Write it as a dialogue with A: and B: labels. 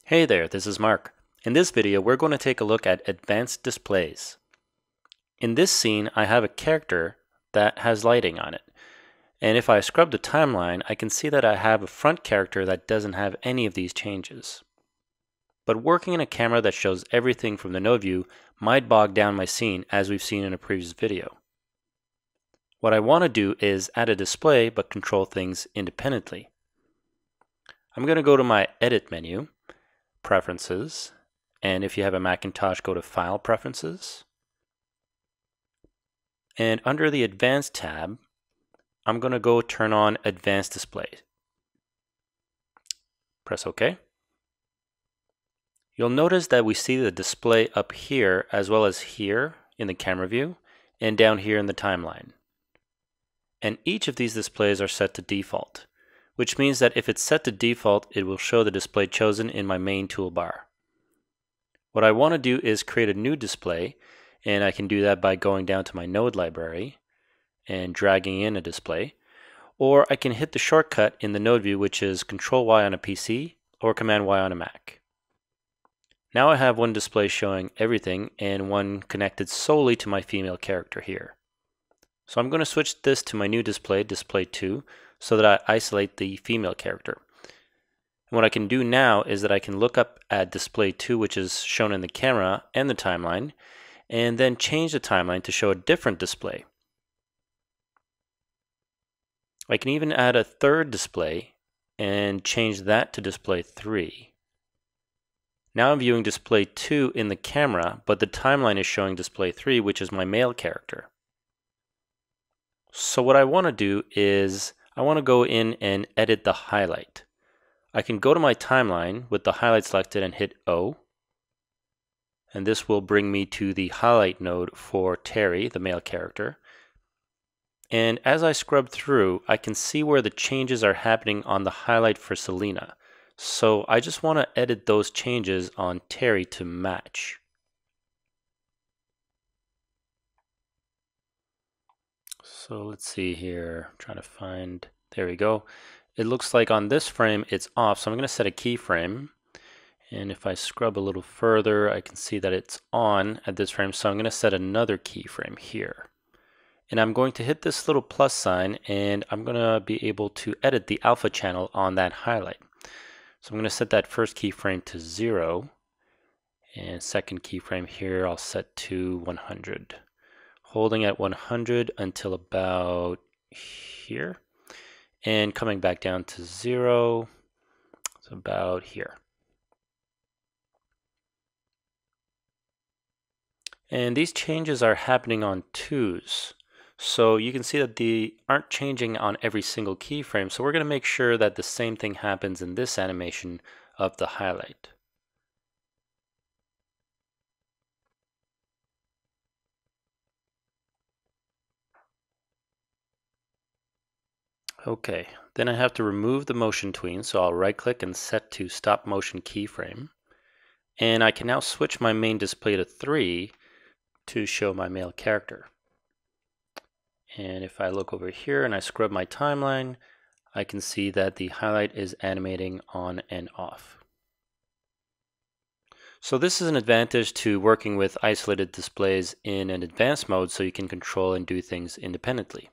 A: Hey there, this is Mark. In this video, we're going to take a look at advanced displays. In this scene, I have a character that has lighting on it. And if I scrub the timeline, I can see that I have a front character that doesn't have any of these changes. But working in a camera that shows everything from the node view might bog down my scene, as we've seen in a previous video. What I want to do is add a display but control things independently. I'm going to go to my Edit menu, Preferences, and if you have a Macintosh, go to File Preferences. And under the Advanced tab, I'm going to go turn on Advanced Display. Press OK. You'll notice that we see the display up here as well as here in the camera view and down here in the timeline. And each of these displays are set to default, which means that if it's set to default, it will show the display chosen in my main toolbar. What I want to do is create a new display, and I can do that by going down to my node library and dragging in a display, or I can hit the shortcut in the node view, which is Control-Y on a PC or Command-Y on a Mac. Now I have one display showing everything and one connected solely to my female character here. So I'm going to switch this to my new display, Display 2, so that I isolate the female character. And what I can do now is that I can look up at Display 2, which is shown in the camera and the timeline, and then change the timeline to show a different display. I can even add a third display and change that to Display 3. Now I'm viewing Display 2 in the camera, but the timeline is showing Display 3, which is my male character. So what I want to do is I want to go in and edit the highlight. I can go to my timeline with the highlight selected and hit O. And this will bring me to the highlight node for Terry, the male character. And as I scrub through, I can see where the changes are happening on the highlight for Selena. So I just want to edit those changes on Terry to match. So let's see here, I'm trying to find, there we go. It looks like on this frame it's off, so I'm going to set a keyframe. And if I scrub a little further, I can see that it's on at this frame, so I'm going to set another keyframe here. And I'm going to hit this little plus sign, and I'm going to be able to edit the alpha channel on that highlight. So I'm going to set that first keyframe to 0, and second keyframe here I'll set to 100. Holding at 100 until about here, and coming back down to 0, so about here. And these changes are happening on 2s. So you can see that they aren't changing on every single keyframe, so we're going to make sure that the same thing happens in this animation of the highlight. Okay, then I have to remove the motion tween, so I'll right click and set to stop motion keyframe. And I can now switch my main display to 3 to show my male character. And if I look over here and I scrub my timeline, I can see that the highlight is animating on and off. So this is an advantage to working with isolated displays in an advanced mode, so you can control and do things independently.